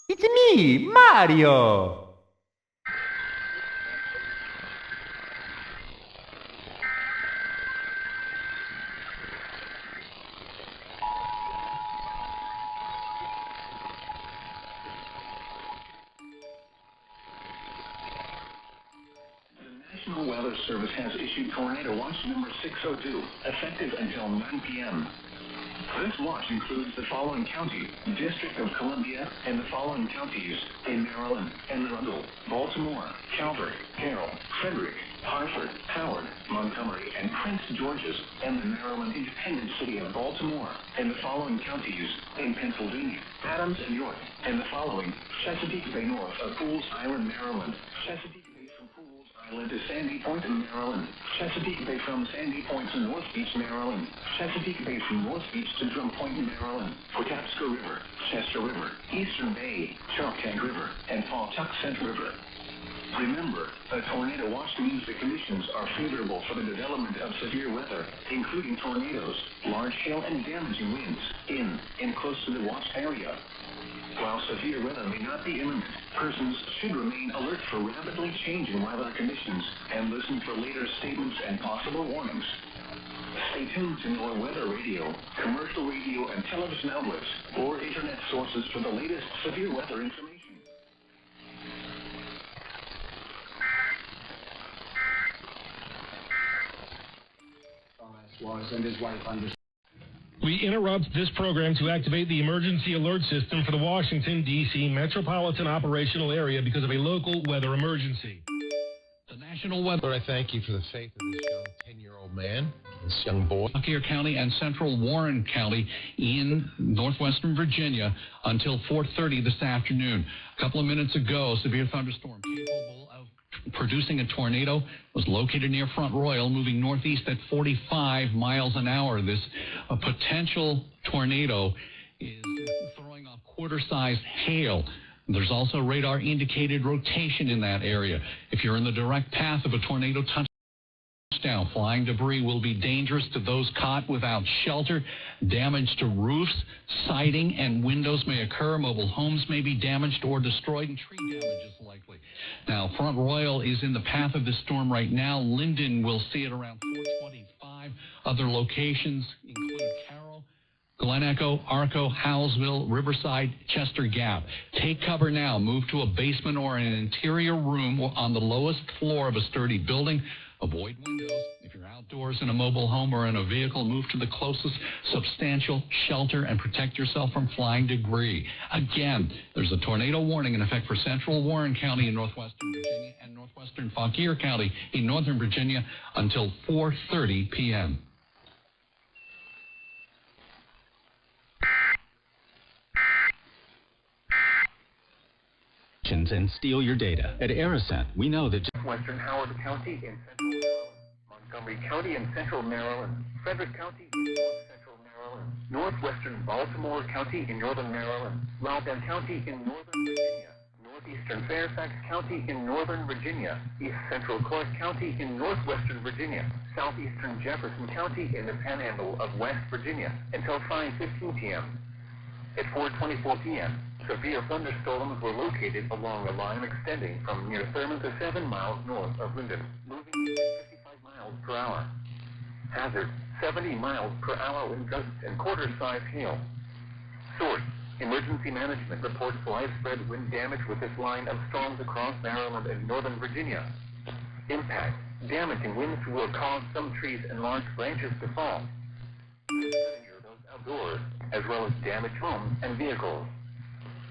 It's me, Mario! The National Weather Service has issued Tornado Watch number 602, effective until 9 p.m. This watch includes the following county, District of Columbia, and the following counties in Maryland: Anne Arundel, Baltimore, Calvert, Carroll, Frederick, Hartford, Howard, Montgomery, and Prince George's, and the Maryland independent city of Baltimore, and the following counties in Pennsylvania: Adams and York, and the following: Chesapeake Bay north of Pools Island, Maryland, Chesapeake Bay from Pools Island to Sandy Point in Maryland, Chesapeake Bay from Sandy Point to North Beach, Maryland, Chesapeake Bay from North Beach to Drum Point, Maryland, Patapsco River, Chester River, Eastern Bay, Choptank River, and Pawtuxet River. Remember, a tornado watch means the conditions are favorable for the development of severe weather, including tornadoes, large hail, and damaging winds in and close to the watched area. While severe weather may not be imminent, persons should remain alert for rapidly changing weather conditions and listen for later statements and possible warnings. Stay tuned to your weather radio, commercial radio and television outlets, or internet sources for the latest severe weather information. And his wife understood. We interrupt this program to activate the emergency alert system for the Washington, D.C. metropolitan operational area because of a local weather emergency. The National Weather, I thank you for the faith of this young 10-year-old man, this young boy. Fauquier County and Central Warren County in northwestern Virginia until 4:30 this afternoon. A couple of minutes ago, severe thunderstorm capable of producing a tornado was located near Front Royal, moving northeast at 45 miles an hour. This potential tornado is throwing off quarter-sized hail. There's also radar-indicated rotation in that area. If you're in the direct path of a tornado touchdown, flying debris will be dangerous to those caught without shelter. Damage to roofs, siding, and windows may occur. Mobile homes may be damaged or destroyed, and tree damage is likely. Now, Front Royal is in the path of this storm right now. Linden will see it around 4:25. Other locations include Carroll, Glen Echo, Arco, Howesville, Riverside, Chester Gap. Take cover now. Move to a basement or an interior room on the lowest floor of a sturdy building. Avoid windows. If you're outdoors in a mobile home or in a vehicle, move to the closest substantial shelter and protect yourself from flying debris. Again, there's a tornado warning in effect for Central Warren County in northwestern Virginia and northwestern Fauquier County in northern Virginia until 4:30 p.m. And steal your data. At Aricent, we know that Western Howard County in Central Maryland, Montgomery County in Central Maryland, Frederick County in North Central Maryland, Northwestern Baltimore County in Northern Maryland, Loudoun County in Northern Virginia, Northeastern Fairfax County in Northern Virginia, East Central Clark County in Northwestern Virginia, Southeastern Jefferson County in the Panhandle of West Virginia until 5:15 p.m. At 4:24 p.m., severe thunderstorms were located along a line extending from near Thurman to 7 miles north of Linden, moving at 55 miles per hour. Hazard, 70 miles per hour wind gusts and quarter-size hail. Source, Emergency Management reports widespread wind damage with this line of storms across Maryland and Northern Virginia. Impact, damaging winds will cause some trees and large branches to fall. Those outdoors, as well as damaged homes and vehicles.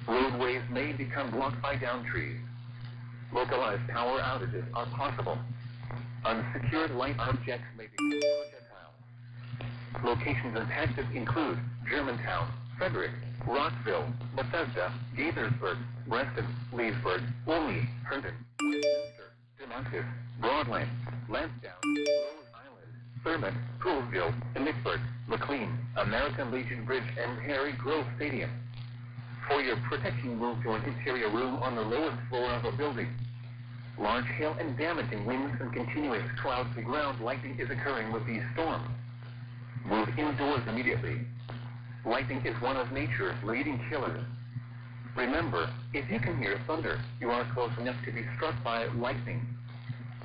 Roadways may become blocked by downed trees. Localized power outages are possible. Unsecured light objects may become projectiles. Locations impacted include Germantown, Frederick, Rockville, Bethesda, Gaithersburg, Reston, Leesburg, Olney, Herndon, Westminster, Damascus, Broadland, Lansdowne, Rhode Island, Thurman, Poolsville, Nickburg, McLean, American Legion Bridge, and Harry Grove Stadium. For your protection, move to an interior room on the lowest floor of a building. Large hail and damaging winds and continuous clouds of ground lightning is occurring with these storms. Move indoors immediately. Lightning is one of nature's leading killers. Remember, if you can hear thunder, you are close enough to be struck by lightning.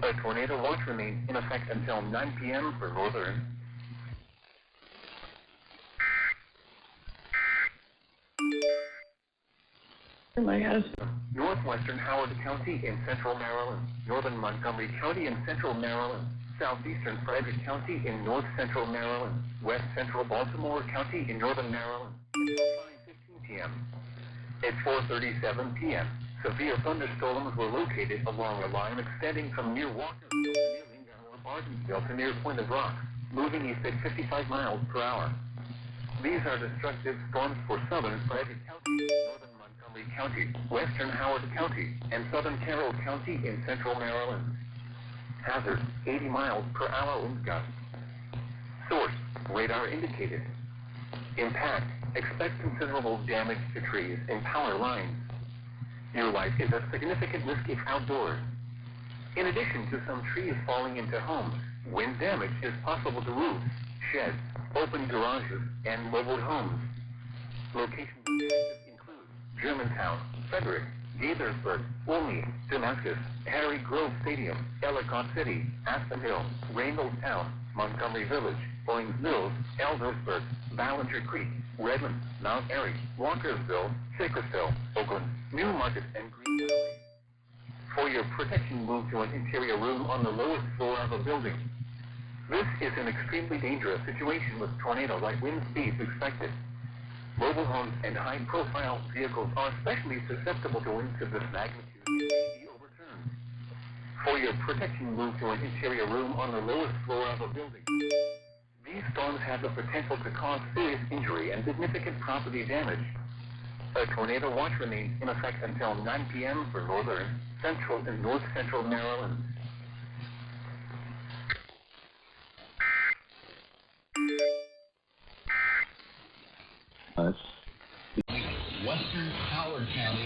A tornado watch remains in effect until 9 p.m. for northern. Northwestern Howard County in central Maryland, northern Montgomery County in central Maryland, southeastern Frederick County in north central Maryland, west central Baltimore County in northern Maryland, until 5:15 p.m. At 4:37 p.m., severe thunderstorms were located along a line extending from near Walkersville to near Lincoln or Bartonsville to near Point of Rock, moving east at 55 miles per hour. These are destructive storms for southern Frederick County, northern Montgomery County, western Howard County, and southern Carroll County in central Maryland. Hazard, 80 miles per hour wind gusts. Source, radar indicated. Impact, expect considerable damage to trees and power lines. Your life is a significant risk if outdoors. In addition to some trees falling into homes, wind damage is possible to roofs, sheds, open garages, and mobile homes. Locations of damage include Germantown, Frederick, Gaithersburg, Olney, Damascus, Harry Grove Stadium, Ellicott City, Aspen Hill, Reynoldstown, Montgomery Village, Owings Mills, Eldersburg, Ballinger Creek, Redmond, Mount Airy, Walkersville, Shakersville, Oakland, Newmarket, and Green Valley. For your protection, move to an interior room on the lowest floor of a building. This is an extremely dangerous situation with tornado-like wind speeds expected. Mobile homes and high-profile vehicles are especially susceptible to winds of this magnitude and may be overturned. For your protection, move to an interior room on the lowest floor of a building. These storms have the potential to cause serious injury and significant property damage. A tornado watch remains in effect until 9 p.m. for northern, central, and north central Maryland. Western Howard County,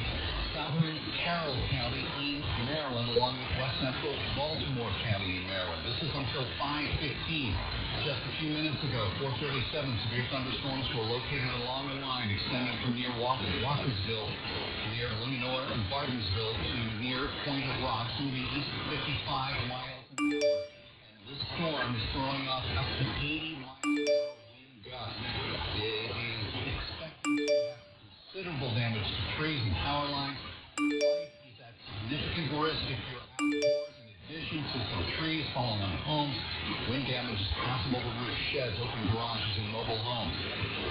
southern Carroll County in Maryland, along with west central Baltimore County in Maryland. This is until 5:15. Just a few minutes ago, 4:37, severe thunderstorms were located along the line extending from near Walkersville, near Luminor and Bartonsville to near Point of Rock, moving east at 55 miles an hour. And this storm is throwing off up to 80 miles an hour wind gusts. It is expected to have considerable damage to trees and power lines. Life is at significant risk if you're outdoors. In addition to some trees falling on homes, wind damage is possible to roof sheds, open garages, and mobile homes.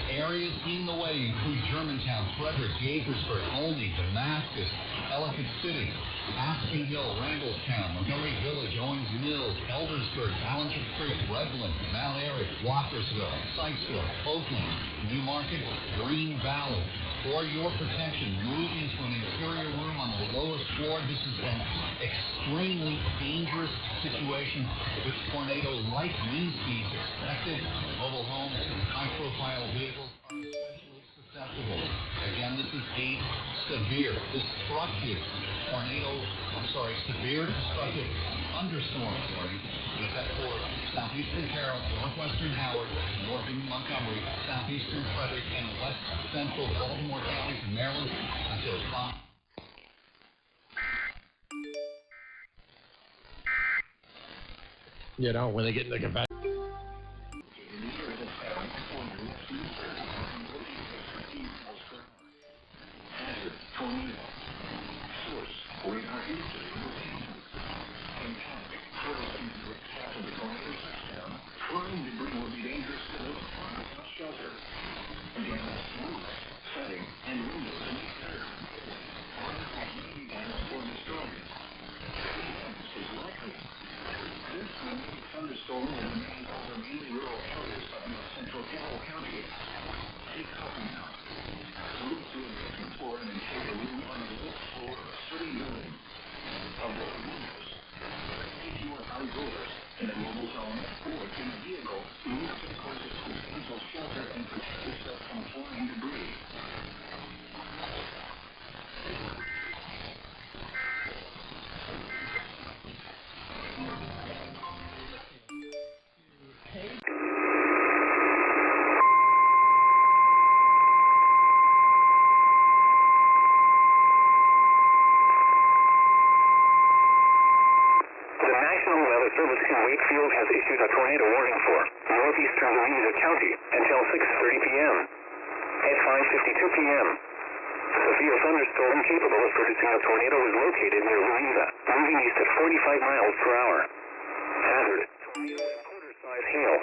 Areas in the way include Germantown, Frederick, Gaithersburg, Olney, Damascus, Ellicott City, Aspen Hill, Randallstown, Montgomery Village, Owings Mills, Eldersburg, Ballinger Creek, Redmond, Mount Airy, Walkersville, Sykesville, Oakland, Newmarket, Green Valley. For your protection, move into an interior room on the lowest floor. This is an extremely dangerous situation with tornado-like wind speeds expected. Mobile homes and high-profile vehicles are especially susceptible. Again, this is a severe destructive thunderstorm warning. It's set for southeastern Carroll, northwestern Howard, northern Montgomery, southeastern Frederick, and west central Baltimore counties in Maryland until 5. You know, when they get in the convention. Thunderstorm Wakefield has issued a tornado warning for northeastern Louisa County until 6:30 p.m. At 5:52 p.m., a severe thunderstorm capable of producing a tornado is located near Louisa, moving east at 45 miles per hour. Hazard, tornado and quarter-size hail.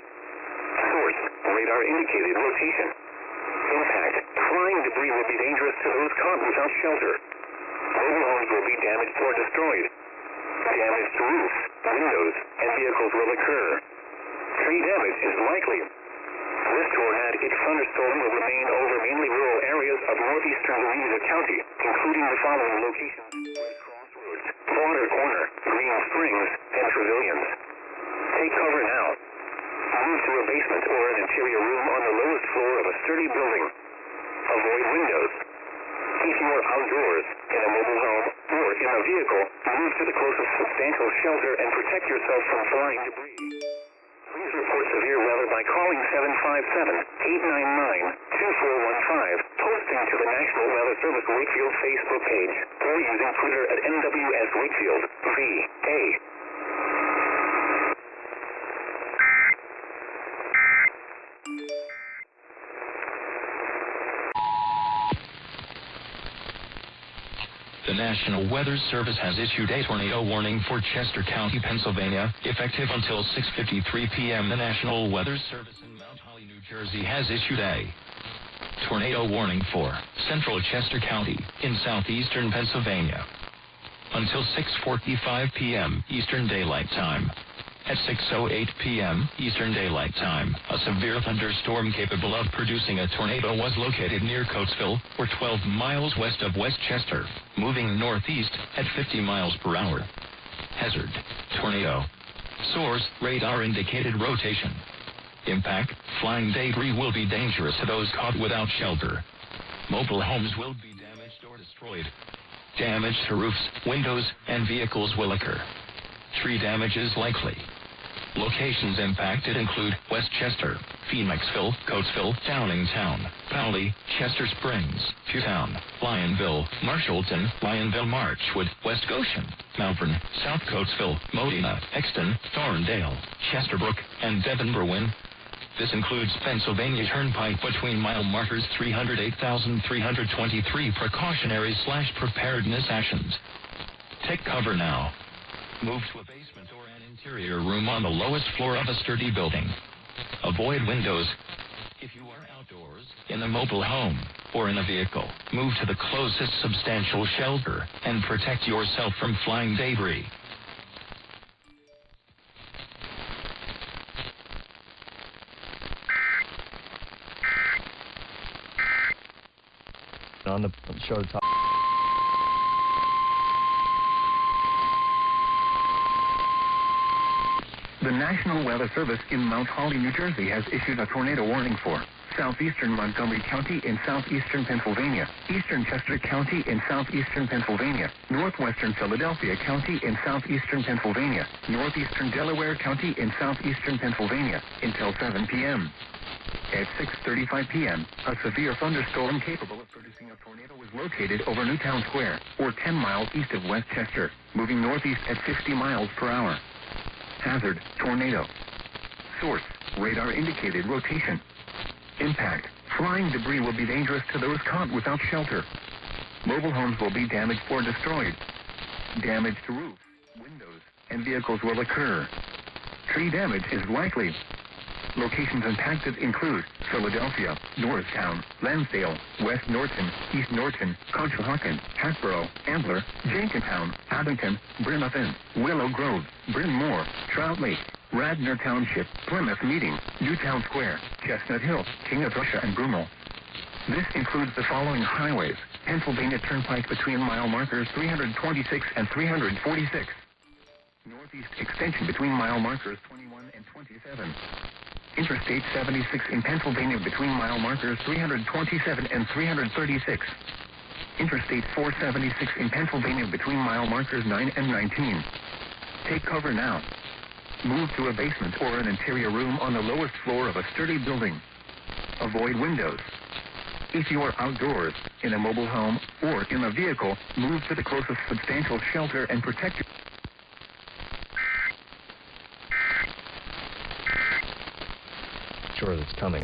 Source, radar indicated rotation. Impact, flying debris will be dangerous to those caught without shelter. Mobile homes will be damaged or destroyed. Damage to roofs, windows, and vehicles will occur. Tree damage is likely. This tornadic thunderstorm will remain over mainly rural areas of northeastern Louisa County, including the following locations: West Crossroads, Water Corner, Green Springs, and Trevilians. Take cover now. Move to a basement or an interior room on the lowest floor of a sturdy building. Avoid windows. If you are outdoors, in a mobile home, or in a vehicle, move to the closest substantial shelter and protect yourself from flying debris. Please report severe weather by calling 757-899-2415, posting to the National Weather Service Wakefield Facebook page, or using Twitter at NWS Wakefield, VA. The National Weather Service has issued a tornado warning for Chester County, Pennsylvania, effective until 6:53 p.m. The National Weather Service in Mount Holly, New Jersey has issued a tornado warning for central Chester County in southeastern Pennsylvania until 6:45 p.m. Eastern Daylight Time. At 6:08 p.m. Eastern Daylight Time, a severe thunderstorm capable of producing a tornado was located near Coatesville, or 12 miles west of West Chester, moving northeast at 50 miles per hour. Hazard, tornado. Source, radar indicated rotation. Impact, flying debris will be dangerous to those caught without shelter. Mobile homes will be damaged or destroyed. Damage to roofs, windows, and vehicles will occur. Tree damage is likely. Locations impacted include West Chester, Phoenixville, Coatesville, Downingtown, Powley, Chester Springs, Pewtown, Lionville, Marshallton, Lionville, Marchwood, West Goshen, Malvern, South Coatesville, Modena, Exton, Thorndale, Chesterbrook, and Devon Berwyn. This includes Pennsylvania Turnpike between mile markers 308,323 precautionary/preparedness actions. Take cover now. Move to a basement or an interior room on the lowest floor of a sturdy building. Avoid windows. If you are outdoors, in a mobile home, or in a vehicle, move to the closest substantial shelter and protect yourself from flying debris. On the show top. The National Weather Service in Mount Holly, New Jersey has issued a tornado warning for southeastern Montgomery County in southeastern Pennsylvania, eastern Chester County in southeastern Pennsylvania, northwestern Philadelphia County in southeastern Pennsylvania, northeastern Delaware County in southeastern Pennsylvania until 7 p.m. At 6:35 p.m., a severe thunderstorm capable of producing a tornado is located over Newtown Square, or 10 miles east of West Chester, moving northeast at 50 miles per hour. Hazard, tornado. Source, radar indicated rotation. Impact, flying debris will be dangerous to those caught without shelter. Mobile homes will be damaged or destroyed. Damage to roofs, windows, and vehicles will occur. Tree damage is likely. Locations impacted include Philadelphia, Norristown, Lansdale, West Norton, East Norton, Conshohocken, Hatboro, Ambler, Jenkintown, Abington, Bremerton, Willow Grove, Bryn Mawr, Trout Lake, Radnor Township, Plymouth Meeting, Newtown Square, Chestnut Hill, King of Prussia, and Broomall. This includes the following highways: Pennsylvania Turnpike between mile markers 326 and 346. Northeast extension between mile markers 21 and 27. Interstate 76 in Pennsylvania between mile markers 327 and 336. Interstate 476 in Pennsylvania between mile markers 9 and 19. Take cover now. Move to a basement or an interior room on the lowest floor of a sturdy building. Avoid windows. If you are outdoors, in a mobile home, or in a vehicle, move to the closest substantial shelter and protect yourself. whatever that's coming.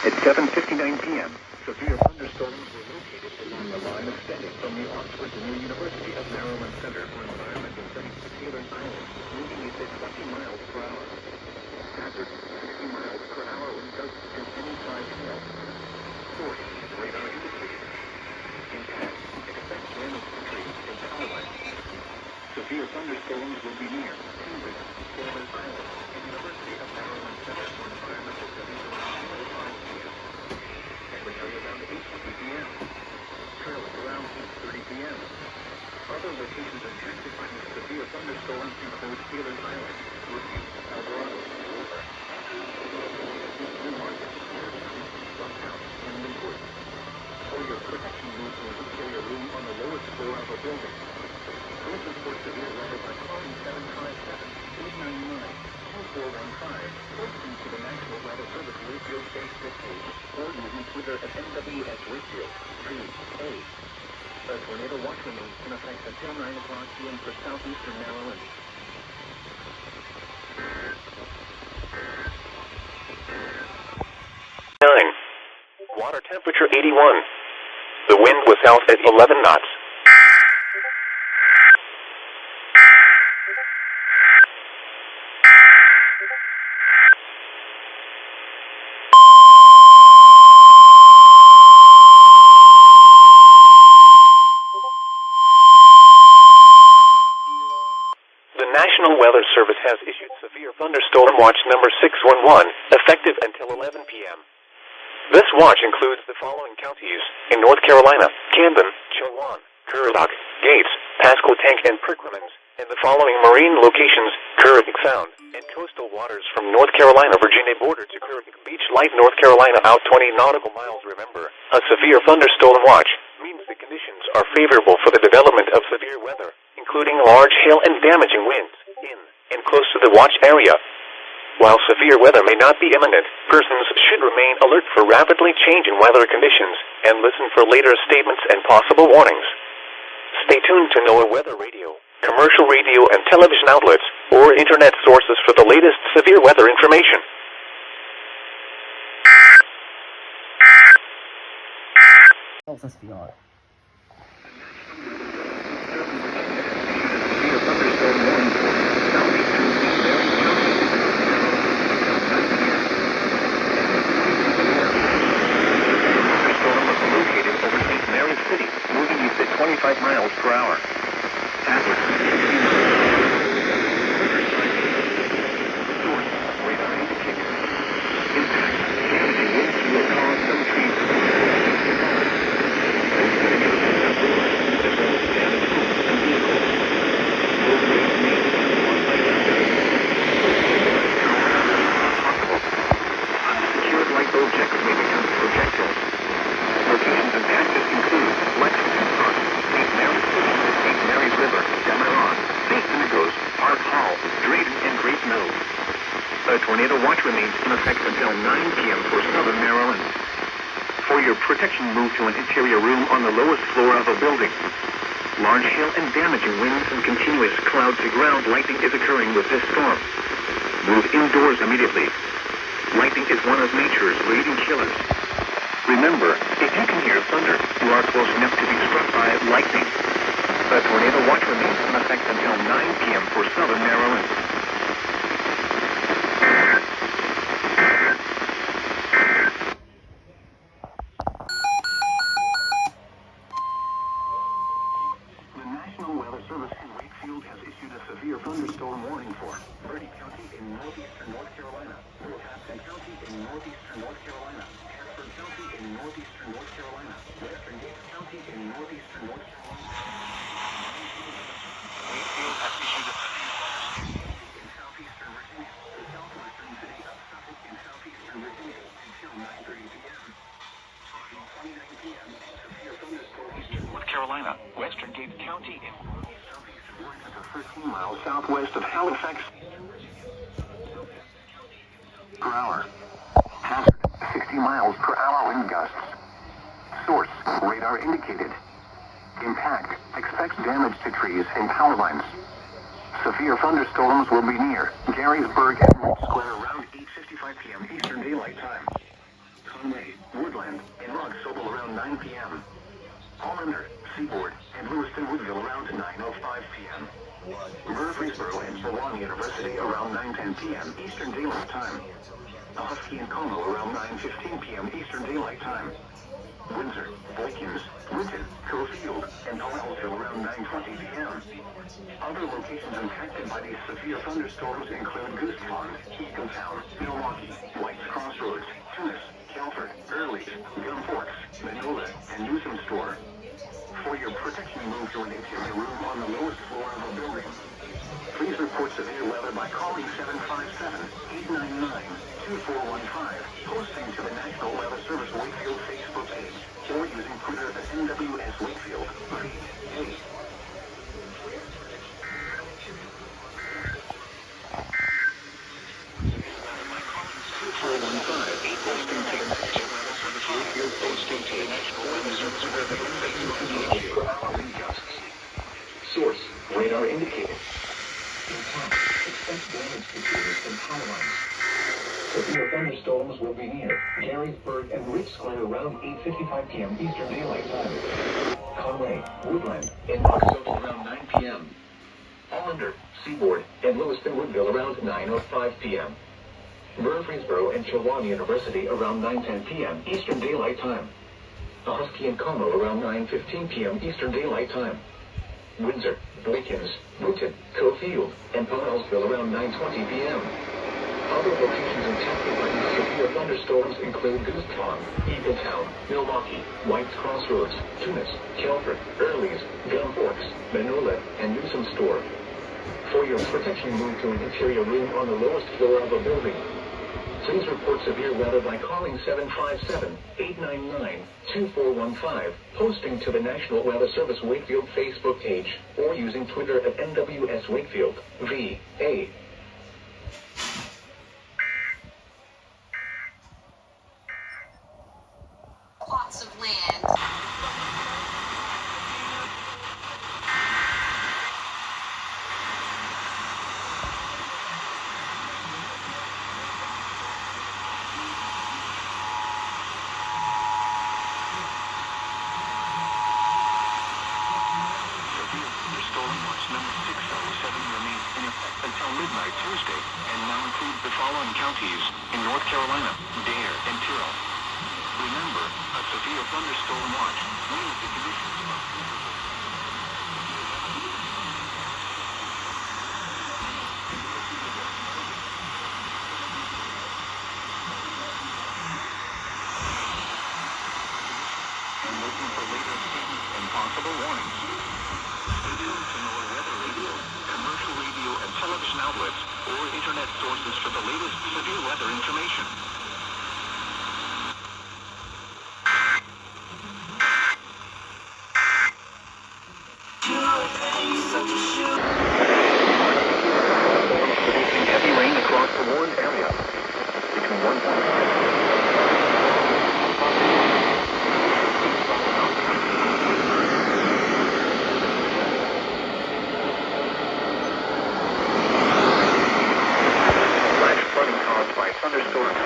At 7:59 p.m., severe thunderstorms were located along the line extending from the Oxford to New University of Maryland Center for Environmental Studies to Taylor Island, moving at 20 miles per hour. Hazard 60 miles per hour when gusts to any 5 hail. Source radar indicated. Impact. Expect damage to trees and power lines. Severe thunderstorms will be near Cambridge, Taylor Island, and University of Maryland Center for Environmental Studies around 5 p.m. Secretary around 8:20 p.m. Trailing around 8:30 p.m. Other locations impacted by the severe thunderstorms include Taylor Island, Woodview, Eldorado, Sorta, New Market, Bucktown, and Linwood. For your protection, move to an interior room on the lowest floor of a building. Please report severe weather by calling 757-899-2415 or send to the National Weather Service Wakefield Facebook page or using Twitter at NWS Wakefield. 3A. A tornado watch remains in effect until 9 o'clock p.m. for southeastern Maryland. Water temperature 81. The wind was south at 11 knots. The National Weather Service has issued severe thunderstorm watch number 611, effective until 11 p.m. This watch includes the following counties in North Carolina: Camden, Chowan, Currituck, Gates, Pasquotank, and Perquimans, and the following marine locations: Currituck Sound, and coastal waters from North Carolina, Virginia border to Currituck Beach, Light, North Carolina, out 20 nautical miles. Remember, a severe thunderstorm watch means the conditions are favorable for the development of severe weather, including large hail and damaging winds in and close to the watch area. While severe weather may not be imminent, persons should remain alert for rapidly changing weather conditions and listen for later statements and possible warnings. Stay tuned to NOAA Weather Radio, commercial radio and television outlets, or internet sources for the latest severe weather information. City, moving east at 25 miles per hour. Hazard. Source radar indicated. Impact. Damaging winds will cause some trees to fall. As well as damage tornado watch remains in effect until 9 p.m. for southern Maryland. For your protection, move to an interior room on the lowest floor of a building. Large hail and damaging winds and continuous cloud-to-ground lightning is occurring with this storm. Move indoors immediately. Lightning is one of nature's leading killers. Remember, if you can hear thunder, you are close enough to be struck by lightning. The tornado watch remains in effect until 9 p.m. for southern Maryland. The National Weather Service in Wakefield has issued a severe thunderstorm warning for Bertie County in northeastern North Carolina, Williamson County in northeastern North Carolina, Hanford County in northeastern North Carolina, Western Gates County in northeastern North Carolina. Wakefield has issued a severe thunderstorm in southeastern Virginia, the southwestern city of Suffolk in southeastern Virginia until 9:30 p.m. Starting 29 p.m., severe thunderstorm eastern North Carolina, Western Gates County in southeastern Oregon to 13 miles southwest of Halifax per hour. Hazard, 60 miles per hour wind gusts. Source, radar indicated. Impact, expects damage to trees and power lines. Severe thunderstorms will be near Gettysburg and Red Square around 8:55 p.m. Eastern Daylight Time. Conway, Woodland, and Roxobel around 9 p.m. Hollander, Seaboard, and Lewiston Woodville around 9:05 p.m. Murfreesboro and Sewanee University around 9:10 p.m. Eastern Daylight Time. Husky and Como around 9:15 p.m. Eastern Daylight Time. Windsor, Boykins, Winton, Cofield, and Powellsville around 9:20 p.m. Other locations impacted by these severe thunderstorms include Goose Pond, Eagletown, Milwaukee, White's Crossroads, Tunis, Kelford, Early, Gum Forks, Manola, and Newsom Store. For your protection, move to an interior room on the lowest floor of a building. Please report severe weather by calling 757-899-2415, posting to the National Weather Service Wakefield Facebook page, or using Twitter at NWS Wakefield. VA. Source, radar indicated. Expect damage to trees and power lines. Severe thunderstorms will be near Gettysburg and Red Square around 8:55 p.m. Eastern Daylight Time. Conway, Woodland, and Roxobel around 9 p.m. Hollander, Seaboard, and Lewiston Woodville around 9:05 p.m. Murfreesboro and Sewanee University around 9:10 p.m. Eastern Daylight Time. Husky and Como around 9:15 p.m. Eastern Daylight Time. Windsor, Boykins, Winton, Cofield, and Powellsville around 9:20 p.m. Other locations impacted by these severe thunderstorms include Goose Pond, Eagletown, Milwaukee, White's Crossroads, Tunis, Kelford, Early's, Gum Forks, Manola, and Newsom Store. For your protection, move to an interior room on the lowest floor of a building. Please report severe weather by calling 757-899-2415, posting to the National Weather Service Wakefield Facebook page, or using Twitter at NWS Wakefield, VA. Plots of land. Midnight Tuesday, and now includes the following counties in North Carolina, Dare and Tyrrell. Remember, a severe thunderstorm watch means the conditions are and looking for later statements and possible warnings. Stay tuned to NOAA Weather Radio, commercial radio and television outlets, or internet sources for the latest severe weather information. Producing heavy rain across the warned area. Between 1.5 flash flooding caused by thunderstorms.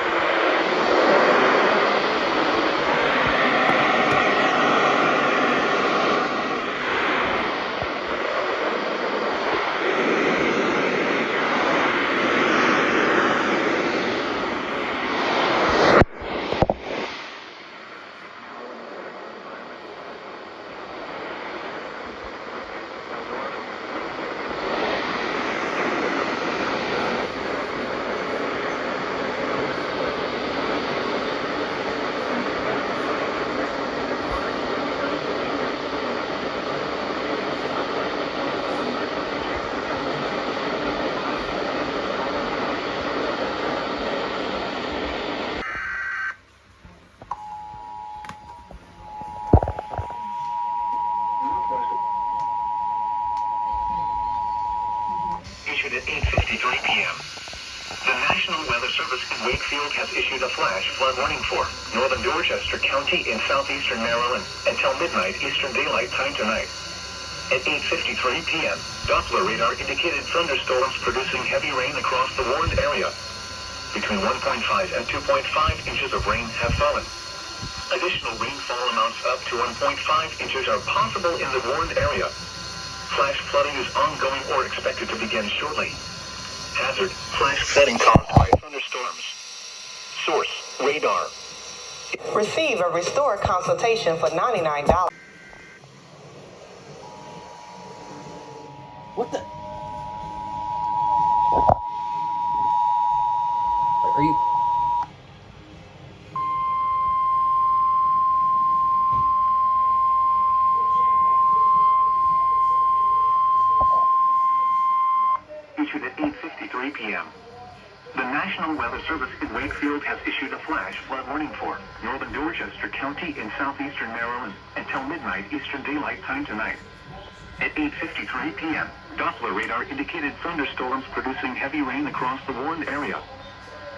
Issued at 8:53 p.m. The National Weather Service in Wakefield has issued a flash flood warning for northern Dorchester County in southeastern Maryland until midnight Eastern Daylight Time tonight. At 8:53 p.m., Doppler radar indicated thunderstorms producing heavy rain across the warned area. Between 1.5 and 2.5 inches of rain have fallen. Additional rainfall amounts up to 1.5 inches are possible in the warned area. Flash flooding is ongoing or expected to begin shortly. Hazard: flash flooding caused by thunderstorms. Source: radar. Receive a Restore consultation for $99. What the? Are you? Issued at 8:53 p.m. The National Weather Service in Wakefield has issued a flash flood warning for northern Dorchester County in southeastern Maryland until midnight Eastern Daylight Time tonight. At 8:53 p.m., Doppler radar indicated thunderstorms producing heavy rain across the warned area.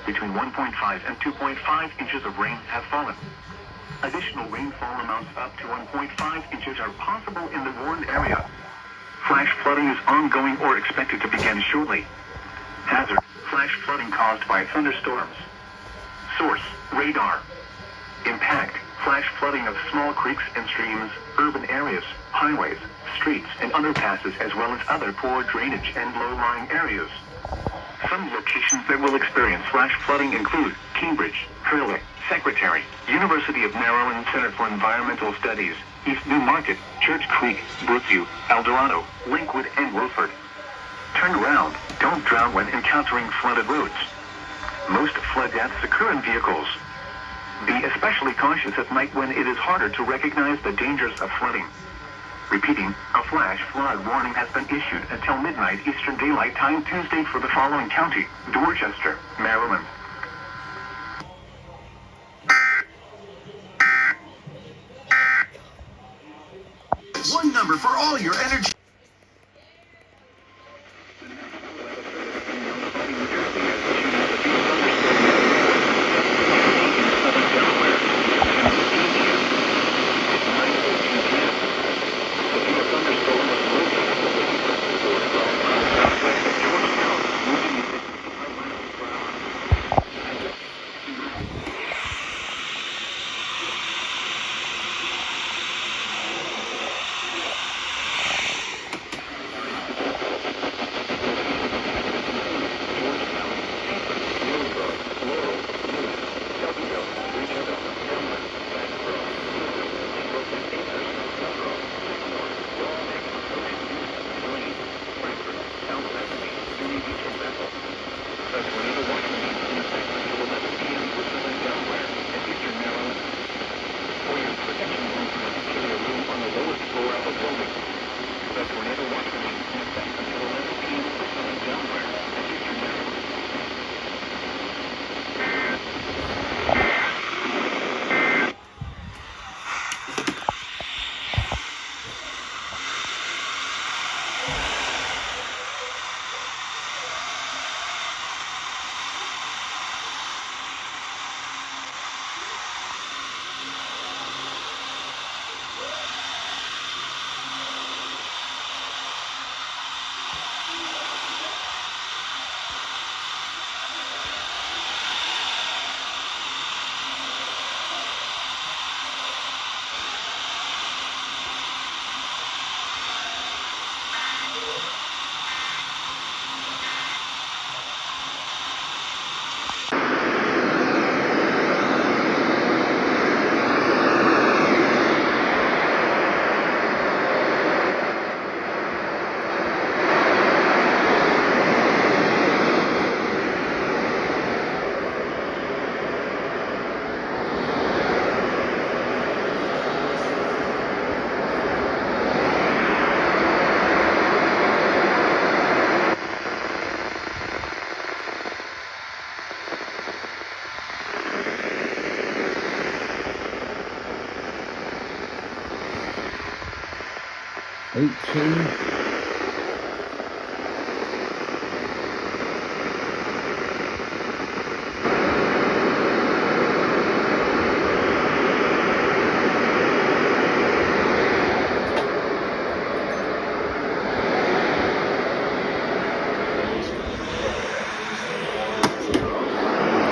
Between 1.5 and 2.5 inches of rain have fallen. Additional rainfall amounts up to 1.5 inches are possible in the warned area. Flash flooding is ongoing or expected to begin shortly. Hazard: flash flooding caused by thunderstorms. Source: radar. Impact: flash flooding of small creeks and streams, urban areas, highways, streets, and underpasses, as well as other poor drainage and low-lying areas. Some locations that will experience flash flooding include Cambridge, Hurley, Secretary, University of Maryland Center for Environmental Studies, East New Market, Church Creek, Brookview, El Dorado, Linkwood, and Wilford. Turn around. Don't drown when encountering flooded roads. Most flood deaths occur in vehicles. Be especially cautious at night when it is harder to recognize the dangers of flooding. Repeating, a flash flood warning has been issued until midnight Eastern Daylight Time Tuesday for the following county: Dorchester, Maryland. One number for all your energy. 18.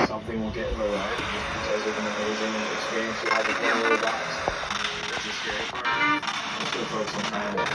Something will get low out because of an amazing experience you have with one little box. That's the scary part. Let's go focus on trying to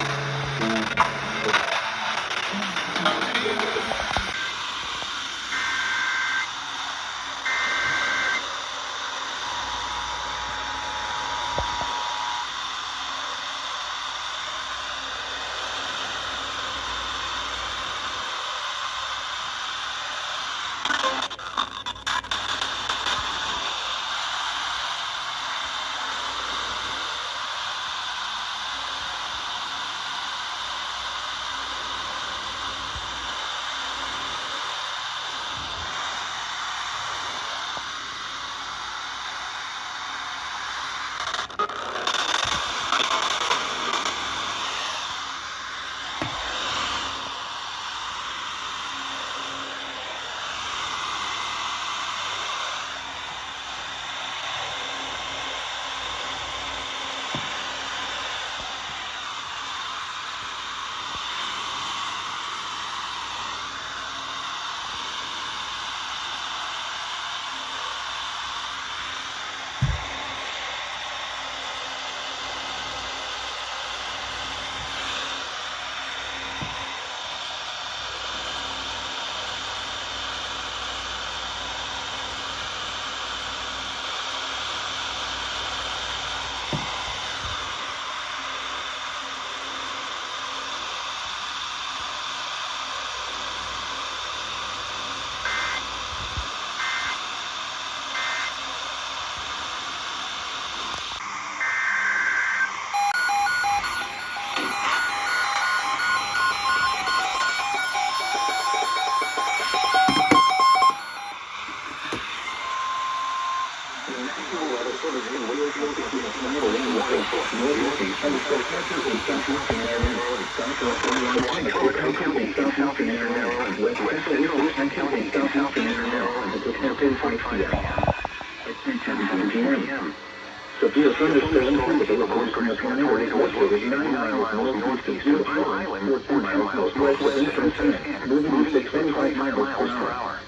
Severe thunderstorms with a local of tornado located 9 miles northeast of Island, 14 miles northwest of Eastern San, moving at 25 miles per hour.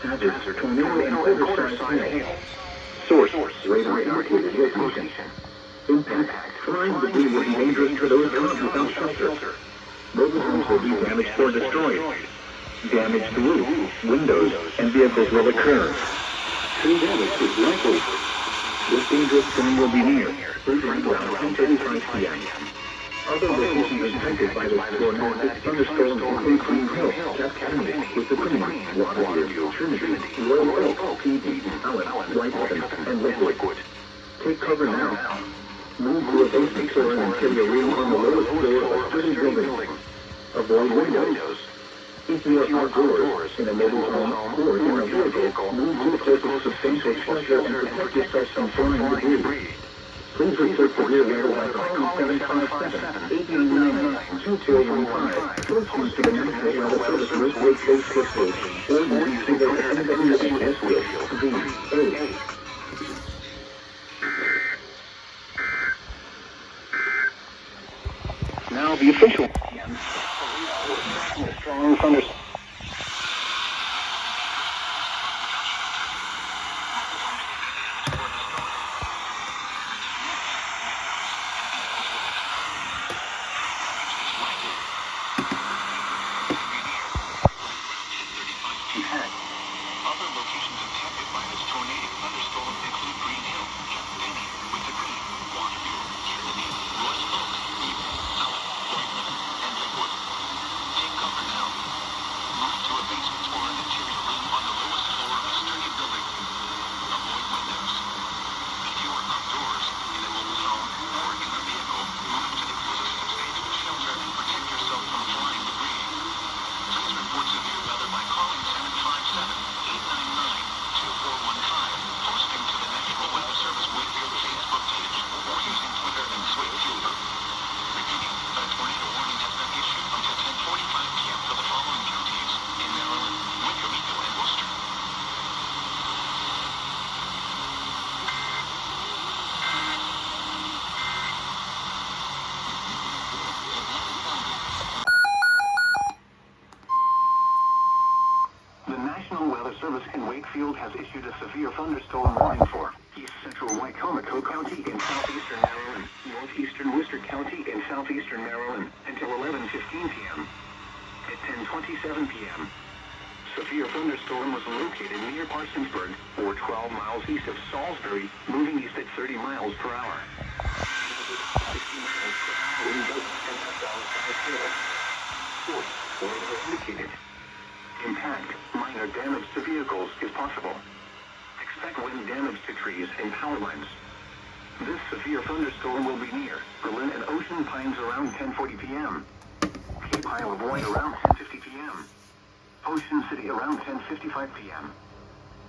Hazards, tornado and quarter-size hail. Source, radar indicated location. Impact, flying debris will be dangerous to those caught without shelter. Mobile homes will be damaged or destroyed. Damage to roof, windows, and vehicles will occur. Tree damage is likely. This dangerous storm will be near. Please land around 10:35 p.m. Other locations impacted by this tornadic thunderstorm include Green Hill, Jeff County, with the Green, Waterview, Trinity, Royal Oak, Eden, Allen, Whitehaven, and Lakewood. Take cover now. Move to a basement floor until you're room on the lowest floor of a sturdy building. Avoid windows. If you are outdoors, in a mobile home, or in a vehicle, move to the closest substantial shelter and protect yourself from flying debris. Please report the rear radar by calling 757-899-2215. Directions to the National Weather Service Roadway Facebook page, or you can go to NWSWV. Now the official strong thunderstorm. Other locations impacted by this tornadic thunderstorm issued a severe thunderstorm warning for east central Wycomico County in southeastern Maryland, northeastern Worcester County in southeastern Maryland until 11:15 p.m. At 10:27 p.m., severe thunderstorm was located near Parsonsburg, or 12 miles east of Salisbury, moving east at 30 miles per hour. 60 miles per hour in both and south-south hail. Source, weather indicated. Impact, minor damage to vehicles is possible. Expect wind damage to trees and power lines. This severe thunderstorm will be near Berlin and Ocean Pines around 10:40 p.m. Cape Isle of Wight around 10:50 p.m. Ocean City around 10:55 p.m.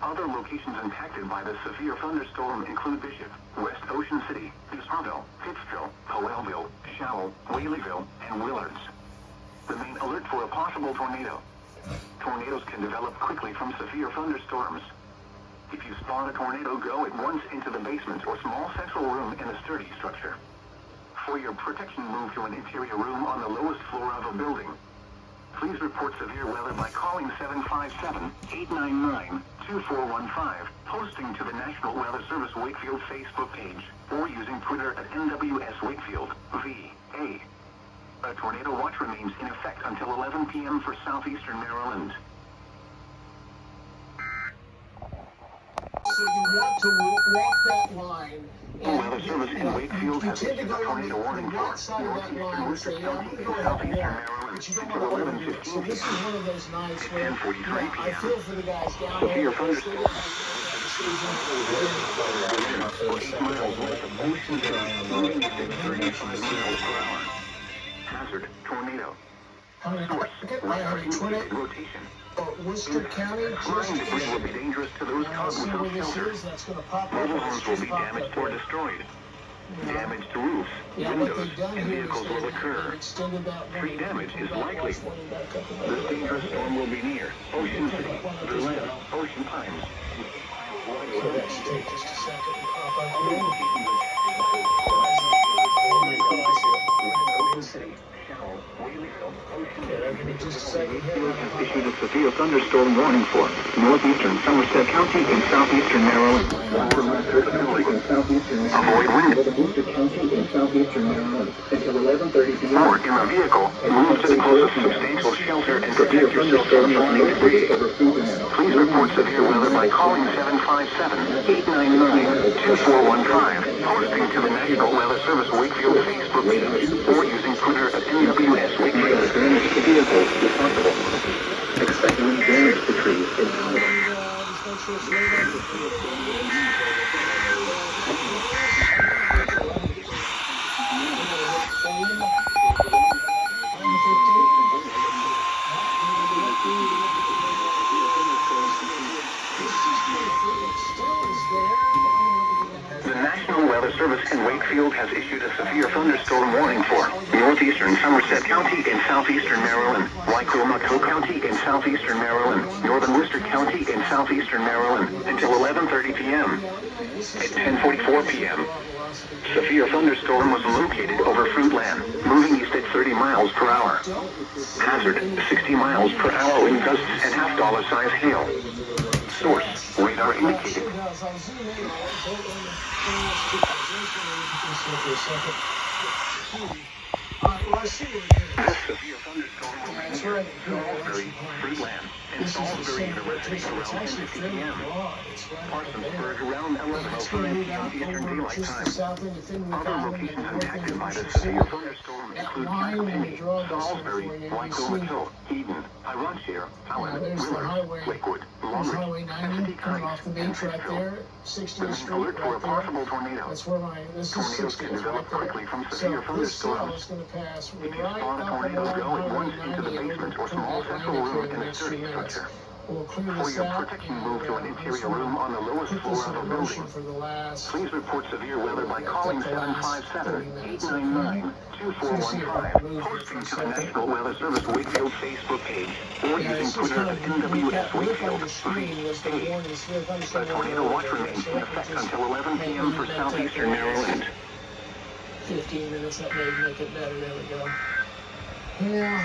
Other locations impacted by the severe thunderstorm include Bishop, West Ocean City, Newsville, Pittsville, Powellville, Showell, Whaleyville, and Willards. Remain alert for a possible tornado. Tornadoes can develop quickly from severe thunderstorms. If you spot a tornado, go at once into the basement or small central room in a sturdy structure. For your protection, move to an interior room on the lowest floor of a building. Please report severe weather by calling 757-899-2415, posting to the National Weather Service Wakefield Facebook page, or using Twitter at NWS Wakefield, VA. A tornado watch remains in effect until 11 p.m. for southeastern Maryland. So you want to walk that line. The Weather Service in Wakefield has issued a tornado warning for northeastern Worcester County and southeastern Maryland until 11:15 p.m. At 10:43 p.m. Severe thunderstorm. 8 miles west of Ocean City, moving east at 35 miles per hour. Hazard, tornado. Source, radar indicated rotation. Worcester County, flying debris will be dangerous to those caught without shelter. Mobile homes will be damaged or destroyed. Damage to roofs, windows, and vehicles will occur. Tree damage is likely. This dangerous storm will be near Ocean City, Berlin, Ocean Pines. Ocean City. Issued a severe thunderstorm warning for northeastern Somerset County in southeastern Maryland. Avoid wind. In southeastern Maryland until 11:30 p.m. Or in a vehicle, move to the closest substantial shelter and protect yourself from flying debris. Please report severe weather by calling 757-899-2415, posting to the National Weather Service Wakefield Facebook page, or using Twitter at NWS Wakefield. Damage to vehicles is possible. Expect wind damage to trees in power lines. The National Weather Service in Wakefield has issued a severe thunderstorm warning for northeastern Somerset County in southeastern Maryland, Wycomico County in southeastern Maryland, northern Worcester County in southeastern Maryland until 11:30 p.m. At 10:44 p.m., severe thunderstorm was located over Fruitland, moving east at 30 miles per hour. Hazard, 60 miles per hour wind gusts and half-dollar size hail. Source, radar indicated. This severe thunderstorm will be near Salisbury, Fruitland, and Salisbury University around 10:50 p.m. Parsonsburg around 11:05 p.m. Eastern Daylight Time. Other locations impacted by the severe thunderstorm include Kissimmee, Salisbury, Wycomico, Eden, Ironshire, Allen, Willard, Lakewood, Longridge, City Heights, and Pittsville. Remain alert for a possible tornado. Tornadoes can develop quickly from severe thunderstorms. If you spot a tornado, go at once into the basement or small central room in a sturdy structure. For your protection, move to an interior room on the lowest floor of a building. Please report severe weather by calling 757-899-2415, posting to the National Weather Service Wakefield Facebook page, or using Twitter at NWS Wakefield, VA. A tornado watch remains in effect until 11 p.m. for southeastern Maryland. 15 minutes, that may make it better. There we go. Yeah.